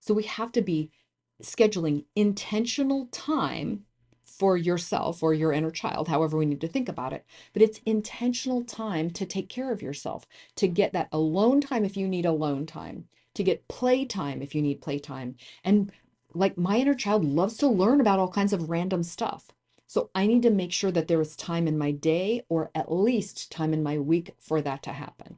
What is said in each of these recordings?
So we have to be scheduling intentional time for yourself or your inner child, however we need to think about it. But it's intentional time to take care of yourself, to get that alone time if you need alone time, to get playtime if you need playtime. And like my inner child loves to learn about all kinds of random stuff. So I need to make sure that there is time in my day or at least time in my week for that to happen.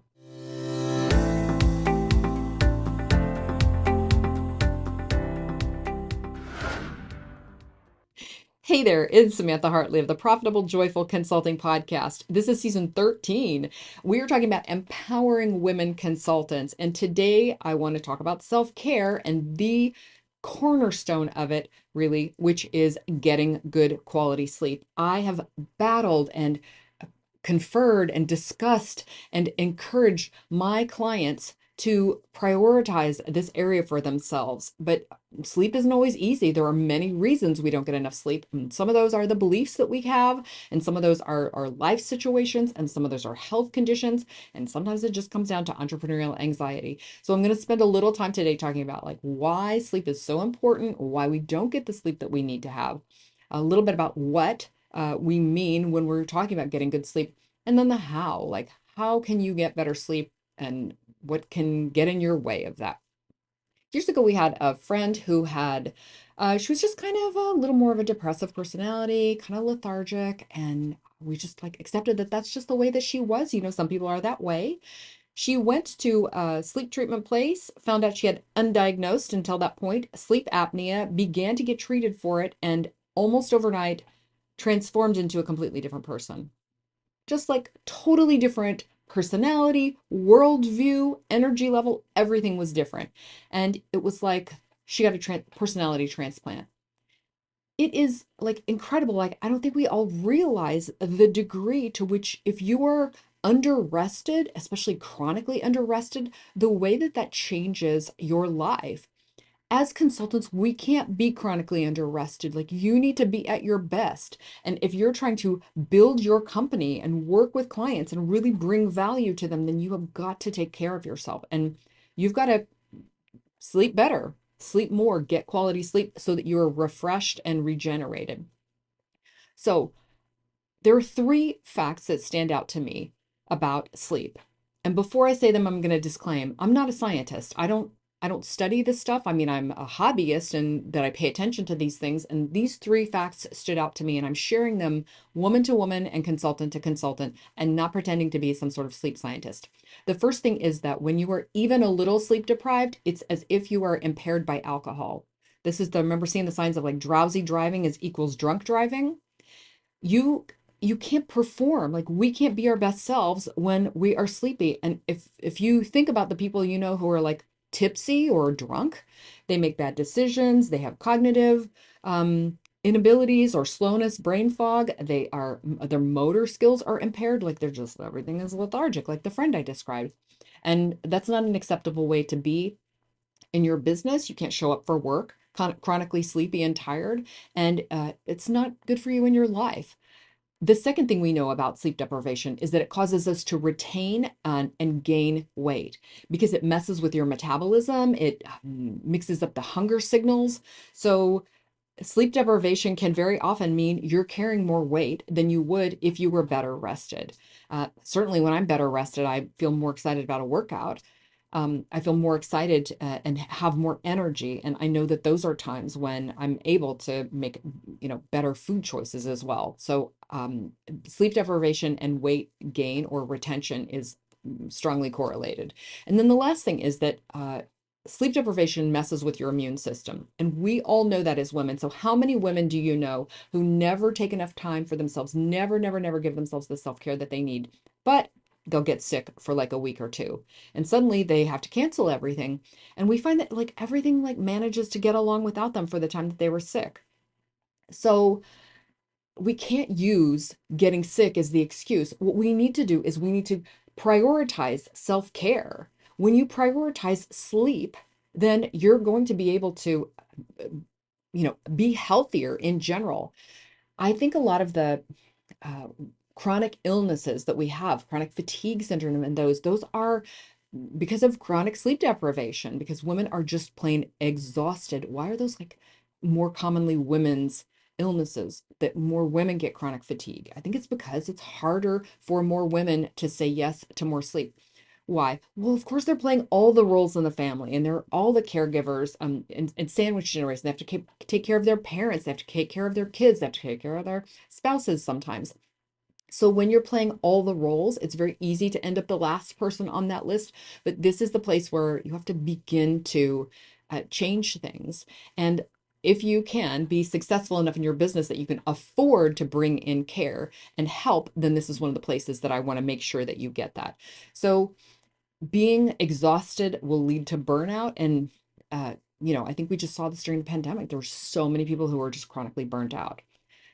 Hey there, it's Samantha Hartley of the Profitable Joyful Consulting Podcast. This is season 13. We are talking about empowering women consultants. And today I want to talk about self care and the cornerstone of it, really, which is getting good quality sleep. I have battled and conferred and discussed and encouraged my clients to prioritize this area for themselves. But sleep isn't always easy. There are many reasons we don't get enough sleep. And some of those are the beliefs that we have, and some of those are life situations, and some of those are health conditions. And sometimes it just comes down to entrepreneurial anxiety. So I'm going to spend a little time today talking about like why sleep is so important, why we don't get the sleep that we need to have, a little bit about what we mean when we're talking about getting good sleep, and then the how, like how can you get better sleep and what can get in your way of that. Years ago, we had a friend who had, she was just kind of a little more of a depressive personality, kind of lethargic, and we just like accepted that that's just the way that she was. You know, some people are that way. She went to a sleep treatment place, found out she had undiagnosed until that point sleep apnea, began to get treated for it, and almost overnight transformed into a completely different person. Just like totally different personality, worldview, energy level, everything was different. And it was like she got a personality transplant. It is like incredible. Like, I don't think we all realize the degree to which, if you are under rested, especially chronically under rested, the way that that changes your life. As consultants, we can't be chronically underrested. Like you need to be at your best. And if you're trying to build your company and work with clients and really bring value to them, then you have got to take care of yourself. And you've got to sleep better, sleep more, get quality sleep so that you're refreshed and regenerated. So there are three facts that stand out to me about sleep. And before I say them, I'm going to disclaim, I'm not a scientist. I don't study this stuff. I mean, I'm a hobbyist and that I pay attention to these things. And these three facts stood out to me, and I'm sharing them woman to woman and consultant to consultant and not pretending to be some sort of sleep scientist. The first thing is that when you are even a little sleep deprived, it's as if you are impaired by alcohol. This is the, remember seeing the signs of like drowsy driving is equals drunk driving? you you can't perform, like we can't be our best selves when we are sleepy. And if you think about the people you know who are like tipsy or drunk, they make bad decisions, they have cognitive inabilities or slowness, brain fog, their motor skills are impaired, like they're just, everything is lethargic, like the friend I described. And that's not an acceptable way to be in your business. You can't show up for work chronically sleepy and tired, and it's not good for you in your life. The second thing we know about sleep deprivation is that it causes us to retain and gain weight because it messes with your metabolism. It mixes up the hunger signals. So sleep deprivation can very often mean you're carrying more weight than you would if you were better rested. Certainly, when I'm better rested, I feel more excited about a workout. I feel more excited and have more energy. And I know that those are times when I'm able to make, better food choices as well. So sleep deprivation and weight gain or retention is strongly correlated. And then the last thing is that sleep deprivation messes with your immune system. And we all know that as women. So how many women do you know who never take enough time for themselves, never, never, never give themselves the self-care that they need, but they'll get sick for like a week or two, and suddenly they have to cancel everything. And we find that like everything like manages to get along without them for the time that they were sick. So we can't use getting sick as the excuse. What we need to do is we need to prioritize self-care. When you prioritize sleep, then you're going to be able to, be healthier in general. I think a lot of the uh, chronic illnesses that we have, chronic fatigue syndrome, and those are because of chronic sleep deprivation, because women are just plain exhausted. Why are those like more commonly women's illnesses that more women get chronic fatigue? I think it's because it's harder for more women to say yes to more sleep. Why? Well, of course, they're playing all the roles in the family and they're all the caregivers and sandwich generation. They have to take care of their parents, they have to take care of their kids, they have to take care of their spouses sometimes. So when you're playing all the roles, it's very easy to end up the last person on that list. But this is the place where you have to begin to change things. And if you can be successful enough in your business that you can afford to bring in care and help, then this is one of the places that I want to make sure that you get that. So being exhausted will lead to burnout. And, I think we just saw this during the pandemic. There were so many people who were just chronically burnt out.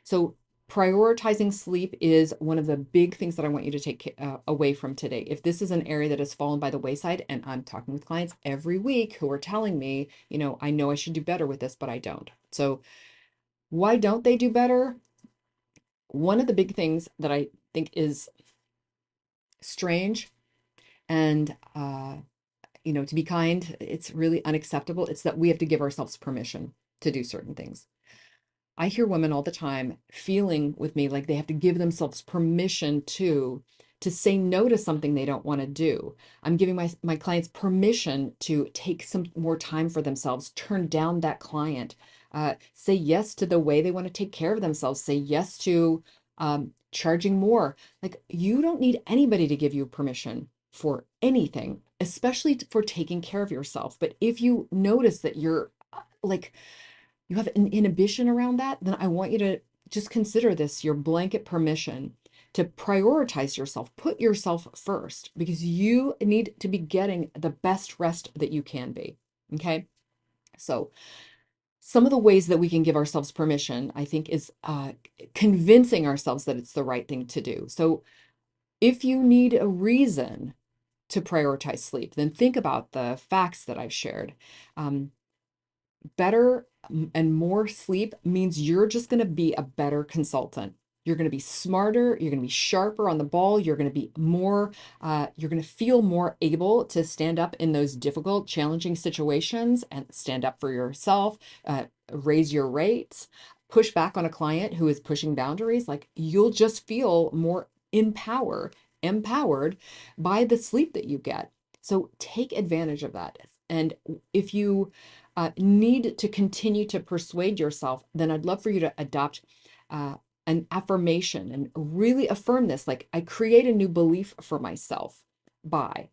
So prioritizing sleep is one of the big things that I want you to take away from today. If this is an area that has fallen by the wayside, and I'm talking with clients every week who are telling me, I know I should do better with this, but I don't. So why don't they do better? One of the big things that I think is strange and, to be kind, it's really unacceptable. It's that we have to give ourselves permission to do certain things. I hear women all the time feeling with me like they have to give themselves permission to say no to something they don't want to do. I'm giving my clients permission to take some more time for themselves, turn down that client, say yes to the way they want to take care of themselves, say yes to charging more. Like you don't need anybody to give you permission for anything, especially for taking care of yourself. But if you notice that you're like you have an inhibition around that, then I want you to just consider this your blanket permission to prioritize yourself, put yourself first, because you need to be getting the best rest that you can be. Okay. So, some of the ways that we can give ourselves permission, I think, is convincing ourselves that it's the right thing to do. So, if you need a reason to prioritize sleep, then think about the facts that I've shared. Um, Better and more sleep means you're just going to be a better consultant. You're going to be smarter. You're going to be sharper on the ball. You're going to be more, you're going to feel more able to stand up in those difficult, challenging situations and stand up for yourself, raise your rates, push back on a client who is pushing boundaries. Like you'll just feel more empowered by the sleep that you get. So take advantage of that. And if you need to continue to persuade yourself, then I'd love for you to adopt uh, an affirmation and really affirm this. Like, I create a new belief for myself by.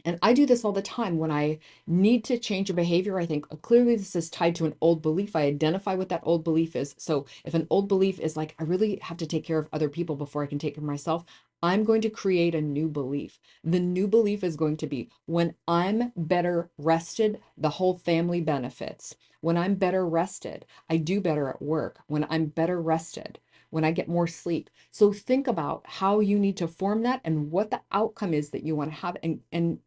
And I do this all the time when I need to change a behavior. I think clearly this is tied to an old belief. I identify what that old belief is. So if an old belief is like, I really have to take care of other people before I can take care of myself, I'm going to create a new belief. The new belief is going to be when I'm better rested, the whole family benefits. When I'm better rested, I do better at work. When I'm better rested, when I get more sleep. So think about how you need to form that and what the outcome is that you want to have and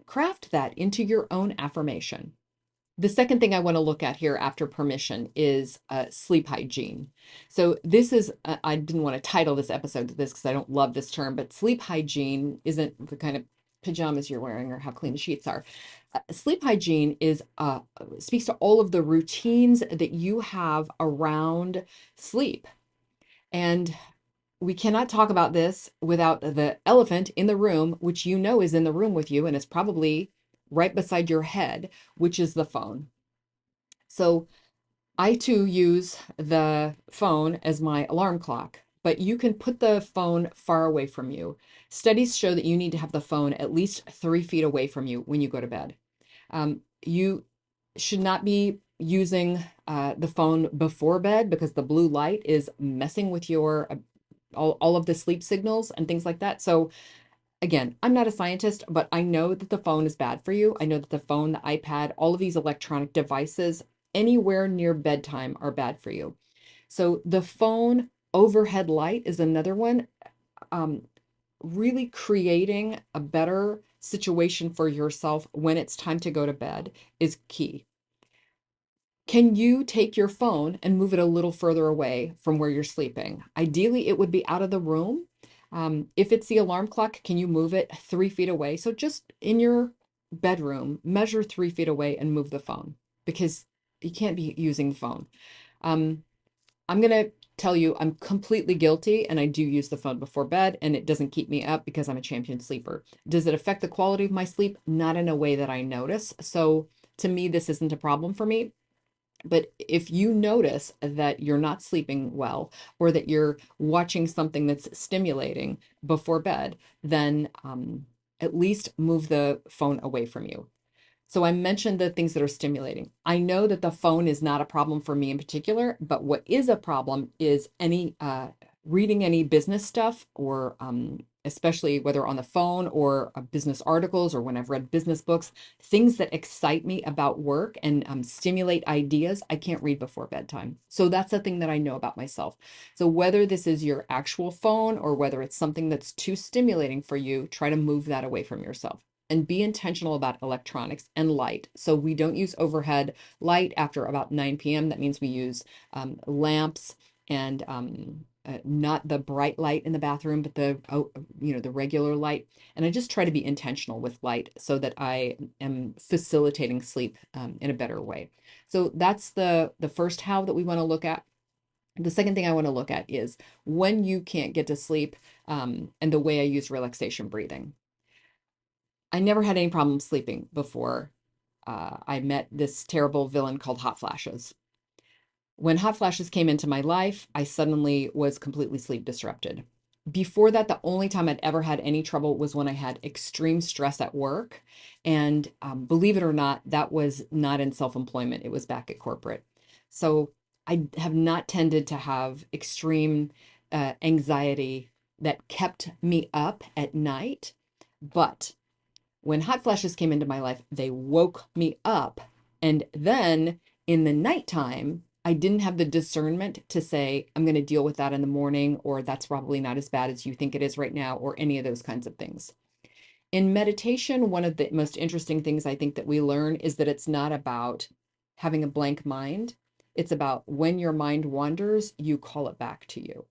craft that into your own affirmation. The second thing I want to look at here after permission is sleep hygiene. So this is, I didn't want to title this episode to this because I don't love this term, but sleep hygiene isn't the kind of pajamas you're wearing or how clean the sheets are. Sleep hygiene is speaks to all of the routines that you have around sleep. And we cannot talk about this without the elephant in the room, which is in the room with you and is probably right beside your head, which is the phone. So I too use the phone as my alarm clock, but you can put the phone far away from you. Studies show that you need to have the phone at least 3 feet away from you when you go to bed. You should not be using the phone before bed because the blue light is messing with your all of the sleep signals and things like that. So again, I'm not a scientist, but I know that the phone is bad for you. I know that the phone, the iPad, all of these electronic devices anywhere near bedtime are bad for you. So the phone overhead light is another one. Um, Really creating a better situation for yourself when it's time to go to bed is key. Can you take your phone and move it a little further away from where you're sleeping? Ideally, it would be out of the room. If it's the alarm clock, can you move it 3 feet away? So just in your bedroom, measure 3 feet away and move the phone because you can't be using the phone. Um, I'm going to tell you I'm completely guilty and I do use the phone before bed and it doesn't keep me up because I'm a champion sleeper. Does it affect the quality of my sleep? Not in a way that I notice. So to me, this isn't a problem for me. But if you notice that you're not sleeping well or that you're watching something that's stimulating before bed, then at least move the phone away from you. So I mentioned the things that are stimulating. I know that the phone is not a problem for me in particular, but what is a problem is any reading any business stuff or especially whether on the phone or business articles or when I've read business books, things that excite me about work and stimulate ideas, I can't read before bedtime. So that's a thing that I know about myself. So whether this is your actual phone or whether it's something that's too stimulating for you, try to move that away from yourself and be intentional about electronics and light. So we don't use overhead light after about 9 p.m. That means we use lamps and not the bright light in the bathroom, but the regular light. And I just try to be intentional with light so that I am facilitating sleep in a better way. So that's the first how that we want to look at. The second thing I want to look at is when you can't get to sleep and the way I use relaxation breathing. I never had any problem sleeping before I met this terrible villain called hot flashes. When hot flashes came into my life, I suddenly was completely sleep disrupted. Before that, the only time I'd ever had any trouble was when I had extreme stress at work. And believe it or not, that was not in self-employment, it was back at corporate. So I have not tended to have extreme anxiety that kept me up at night. But when hot flashes came into my life, they woke me up. And then in the nighttime, I didn't have the discernment to say, I'm going to deal with that in the morning, or that's probably not as bad as you think it is right now, or any of those kinds of things. In meditation, one of the most interesting things I think that we learn is that it's not about having a blank mind. It's about when your mind wanders, you call it back to you.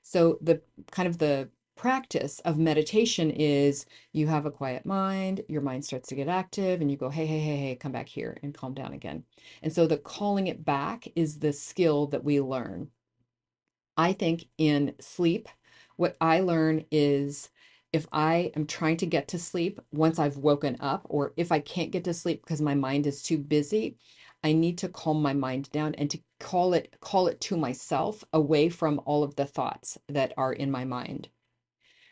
So the kind of the practice of meditation is you have a quiet mind, your mind starts to get active, and you go, hey, hey, hey, hey, come back here and calm down again. And so the calling it back is the skill that we learn. I think in sleep, what I learn is if I am trying to get to sleep once I've woken up, or if I can't get to sleep because my mind is too busy, I need to calm my mind down and to call it to myself away from all of the thoughts that are in my mind.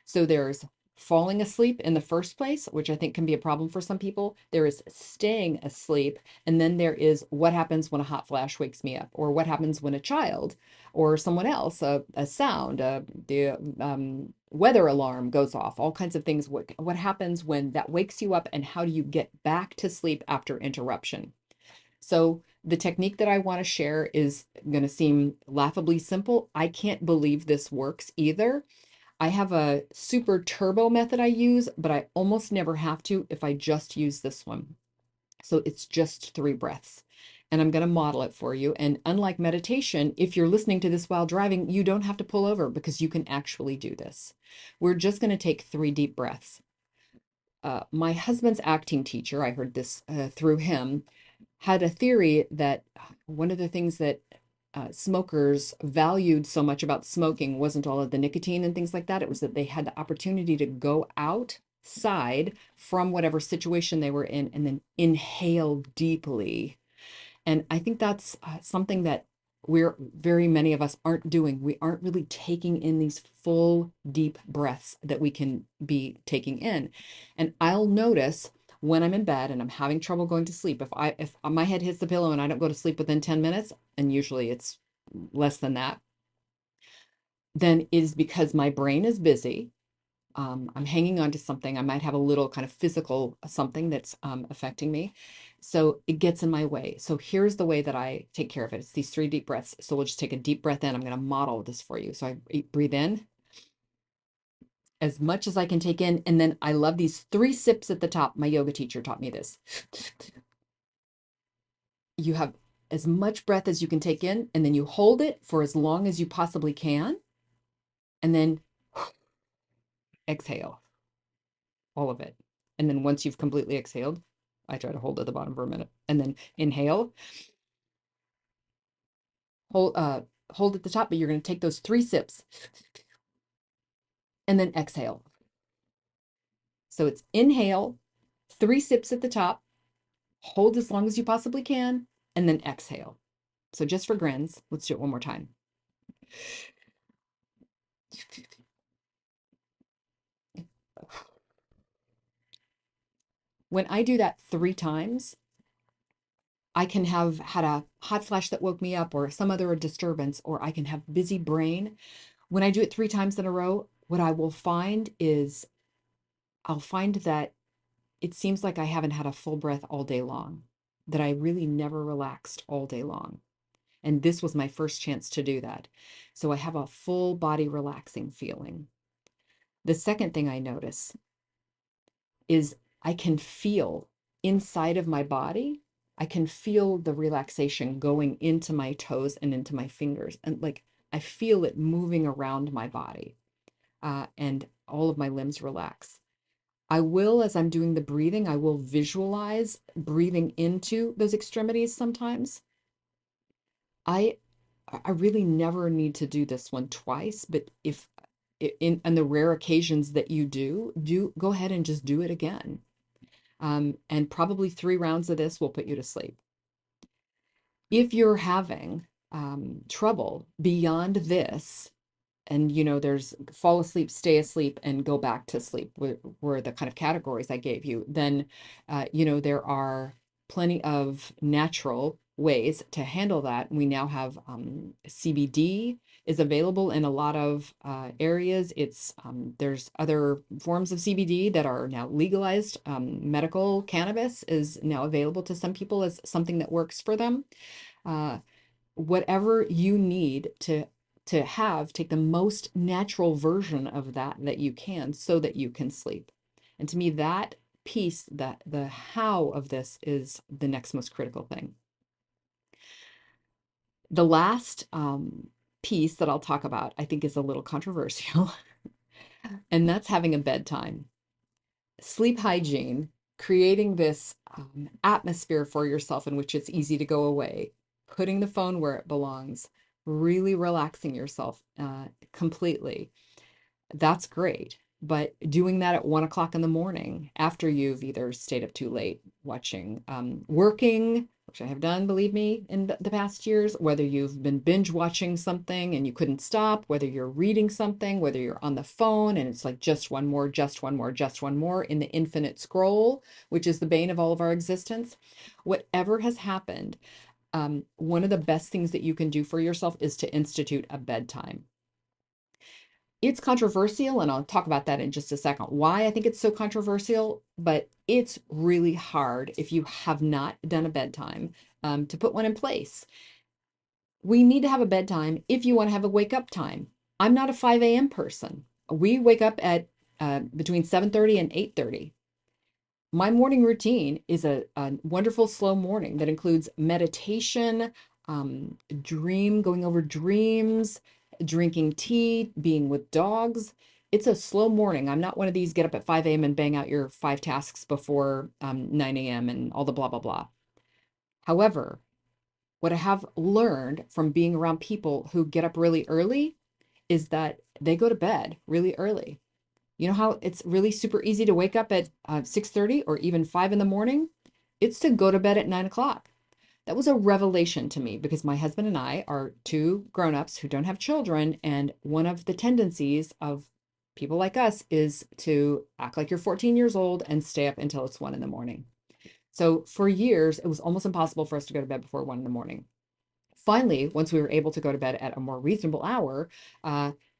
So there's falling asleep in the first place, which I think can be a problem for some people. There is staying asleep. And then there is what happens when a hot flash wakes me up, or what happens when a child or someone else, a sound, the weather alarm goes off, all kinds of things. What happens when that wakes you up, and how do you get back to sleep after interruption? So the technique that I want to share is going to seem laughably simple. I can't believe this works either. I have a super turbo method I use, but I almost never have to if I just use this one. So it's just 3 breaths. And I'm going to model it for you. And unlike meditation, if you're listening to this while driving, you don't have to pull over because you can actually do this. We're just going to take 3 deep breaths. My husband's acting teacher, I heard this through him, had a theory that one of the things that smokers valued so much about smoking wasn't all of the nicotine and things like that. It was that they had the opportunity to go outside from whatever situation they were in and then inhale deeply. And I think that's something that very many of us aren't doing. We aren't really taking in these full, deep breaths that we can be taking in. And I'll notice when I'm in bed and I'm having trouble going to sleep, if my head hits the pillow and I don't go to sleep within 10 minutes, and usually it's less than that, then it is because my brain is busy. I'm hanging on to something. I might have a little kind of physical something that's affecting me. So it gets in my way. So here's the way that I take care of it. It's these 3 deep breaths. So we'll just take a deep breath in. I'm going to model this for you. So I breathe in as much as I can take in. And then I love these 3 sips at the top. My yoga teacher taught me this. You have as much breath as you can take in, and then you hold it for as long as you possibly can. And then exhale all of it. And then once you've completely exhaled, I try to hold at the bottom for a minute and then inhale, hold, hold at the top, but you're going to take those 3 sips and then exhale. So it's inhale, 3 sips at the top, hold as long as you possibly can, and then exhale. So just for grins, let's do it one more time. When I do that 3 times, I can have had a hot flash that woke me up or some other disturbance, or I can have busy brain. When I do it 3 times in a row, what I will find is I'll find that it seems like I haven't had a full breath all day long, that I really never relaxed all day long. And this was my first chance to do that. So I have a full body relaxing feeling. The second thing I notice is I can feel inside of my body, I can feel the relaxation going into my toes and into my fingers. And like I feel it moving around my body, and all of my limbs relax. I will, as I'm doing the breathing, I will visualize breathing into those extremities sometimes. I I really never need to do this one twice, but if in the rare occasions that you do go ahead and just do it again. And probably 3 rounds of this will put you to sleep. If you're having trouble beyond this, and there's fall asleep, stay asleep, and go back to sleep were the kind of categories I gave you, then there are plenty of natural ways to handle that. We now have CBD is available in a lot of areas. There's other forms of CBD that are now legalized. Medical cannabis is now available to some people as something that works for them. Uh, Whatever you need to have, take the most natural version of that you can, so that you can sleep. And to me, that piece, that the how of this is the next most critical thing. The last piece that I'll talk about, I think, is a little controversial, and that's having a bedtime. Sleep hygiene, creating this atmosphere for yourself in which it's easy to go away, putting the phone where it belongs, really relaxing yourself completely. That's great. But doing that at 1 o'clock in the morning after you've either stayed up too late watching, working, which I have done, believe me, in the past years, whether you've been binge watching something and you couldn't stop, whether you're reading something, whether you're on the phone and it's like just one more, just one more, just one more in the infinite scroll, which is the bane of all of our existence. Whatever has happened, one of the best things that you can do for yourself is to institute a bedtime. It's controversial, and I'll talk about that in just a second, why I think it's so controversial, but it's really hard if you have not done a bedtime, to put one in place. We need to have a bedtime if you want to have a wake up time. I'm not a 5 a.m. person. We wake up at between 7:30 and 8:30. My morning routine is a wonderful slow morning that includes meditation, going over dreams, drinking tea, being with dogs. It's a slow morning. I'm not one of these get up at 5 a.m. and bang out your 5 tasks before 9 a.m. and all the blah, blah, blah. However, what I have learned from being around people who get up really early is that they go to bed really early. You know how it's really super easy to wake up at 6:30 or even 5 in the morning? It's to go to bed at 9 o'clock. That was a revelation to me because my husband and I are 2 grownups who don't have children. And one of the tendencies of people like us is to act like you're 14 years old and stay up until it's 1 in the morning. So for years, it was almost impossible for us to go to bed before 1 in the morning. Finally, once we were able to go to bed at a more reasonable hour,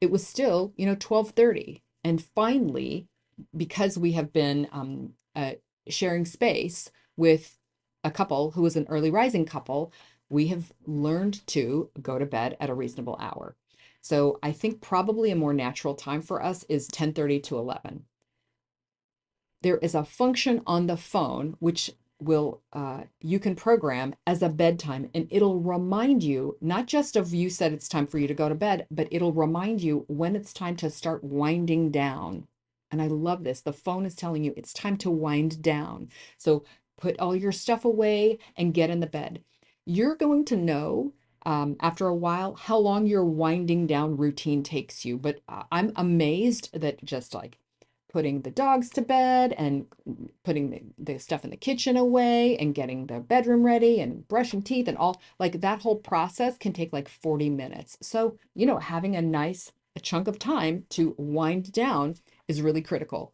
it was still, 12:30. And finally, because we have been sharing space with a couple who was an early rising couple, we have learned to go to bed at a reasonable hour. So I think probably a more natural time for us is 10:30 to 11. There is a function on the phone which will you can program as a bedtime, and it'll remind you not just of you said it's time for you to go to bed, but it'll remind you when it's time to start winding down. And I love this. The phone is telling you it's time to wind down. So put all your stuff away and get in the bed. You're going to know after a while how long your winding down routine takes you. But I'm amazed that just like putting the dogs to bed and putting the stuff in the kitchen away and getting the bedroom ready and brushing teeth and all, like that whole process can take like 40 minutes. So, having a chunk of time to wind down is really critical.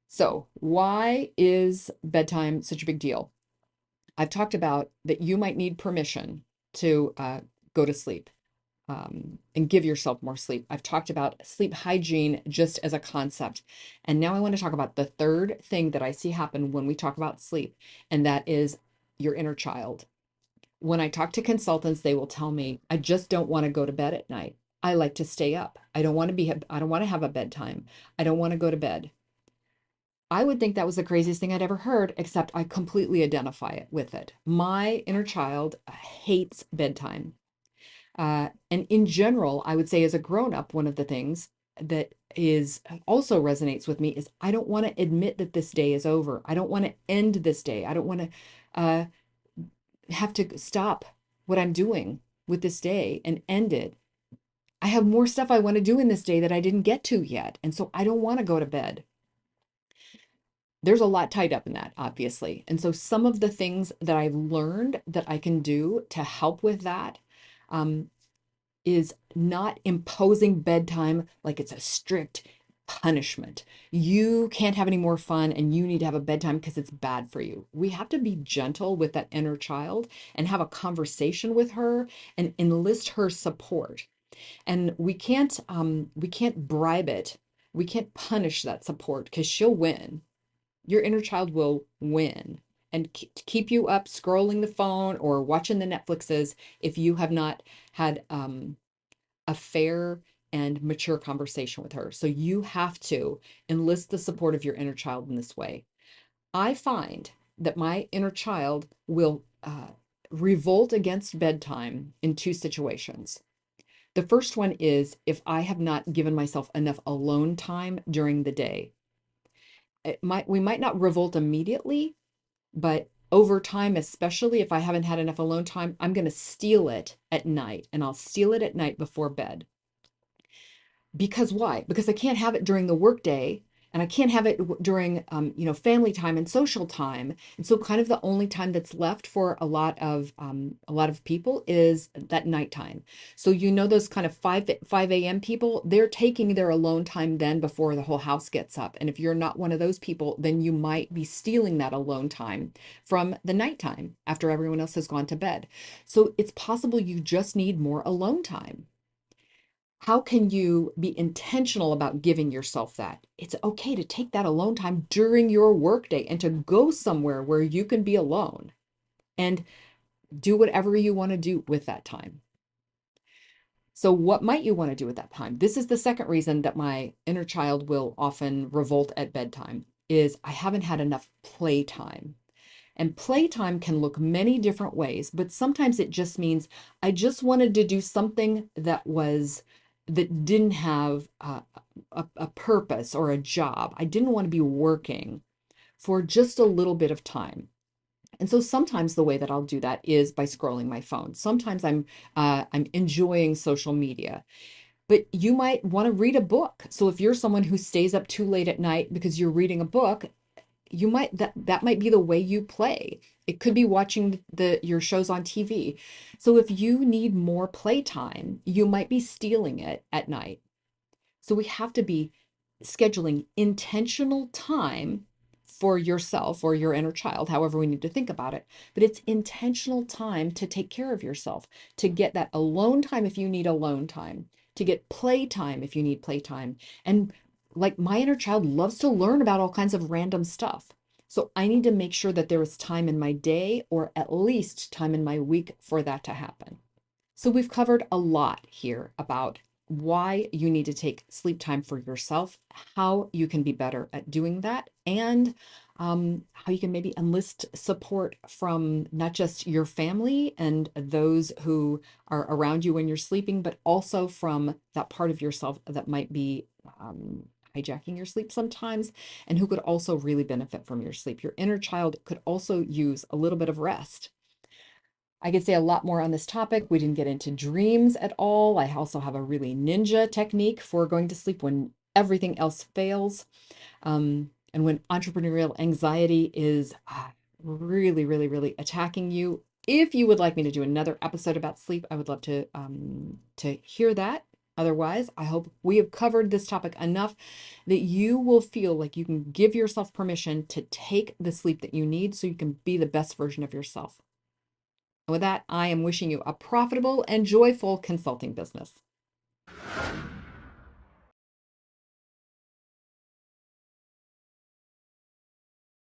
So, why is bedtime such a big deal? I've talked about that you might need permission to go to sleep and give yourself more sleep. I've talked about sleep hygiene just as a concept. And now I want to talk about the third thing that I see happen when we talk about sleep, and that is your inner child. When I talk to consultants, they will tell me, I just don't want to go to bed at night. I like to stay up. I don't want to have a bedtime. I don't want to go to bed. I would think that was the craziest thing I'd ever heard, except I completely identify it with it. My inner child hates bedtime. And in general, I would say as a grown up, one of the things that is also resonates with me is I don't want to admit that this day is over. I don't want to end this day. I don't want to uh, have to stop what I'm doing with this day and end it. I have more stuff I want to do in this day that I didn't get to yet. And so I don't want to go to bed. There's a lot tied up in that, obviously. And so some of the things that I've learned that I can do to help with that um, is not imposing bedtime like it's a strict punishment. You can't have any more fun and you need to have a bedtime because it's bad for you. We have to be gentle with that inner child and have a conversation with her and enlist her support. And we can't bribe it. We can't punish that support because she'll win. Your inner child will win and keep you up scrolling the phone or watching the Netflixes if you have not had a fair and mature conversation with her. So you have to enlist the support of your inner child in this way. I find that my inner child will revolt against bedtime in two situations. The first one is if I have not given myself enough alone time during the day. We might not revolt immediately, but over time, especially if I haven't had enough alone time, I'm going to steal it at night, and I'll steal it at night before bed. Because why? Because I can't have it during the workday and I can't have it during family time and social time. And so kind of the only time that's left for a lot of people is that nighttime. So those kind of 5 a.m. people, they're taking their alone time then before the whole house gets up. And if you're not one of those people, then you might be stealing that alone time from the nighttime after everyone else has gone to bed. So it's possible you just need more alone time. How can you be intentional about giving yourself that? It's okay to take that alone time during your workday and to go somewhere where you can be alone and do whatever you want to do with that time. So, what might you want to do with that time? This is the second reason that my inner child will often revolt at bedtime is I haven't had enough playtime. And playtime can look many different ways, but sometimes it just means I just wanted to do something that didn't have a purpose or a job. I didn't want to be working for just a little bit of time. And so sometimes the way that I'll do that is by scrolling my phone. Sometimes I'm enjoying social media. But you might want to read a book. So if you're someone who stays up too late at night because you're reading a book, that might be the way you play. It could be watching your shows on TV. So if you need more playtime, you might be stealing it at night. So we have to be scheduling intentional time for yourself or your inner child, however we need to think about it. But it's intentional time to take care of yourself, to get that alone time if you need alone time, to get playtime if you need playtime. And like my inner child loves to learn about all kinds of random stuff. So I need to make sure that there is time in my day or at least time in my week for that to happen. So we've covered a lot here about why you need to take sleep time for yourself, how you can be better at doing that, and how you can maybe enlist support from not just your family and those who are around you when you're sleeping, but also from that part of yourself that might be hijacking your sleep sometimes, and who could also really benefit from your sleep. Your inner child could also use a little bit of rest. I could say a lot more on this topic. We didn't get into dreams at all. I also have a really ninja technique for going to sleep when everything else fails. And when entrepreneurial anxiety is really, really, really attacking you. If you would like me to do another episode about sleep, I would love to hear that. Otherwise, I hope we have covered this topic enough that you will feel like you can give yourself permission to take the sleep that you need so you can be the best version of yourself. And with that, I am wishing you a profitable and joyful consulting business.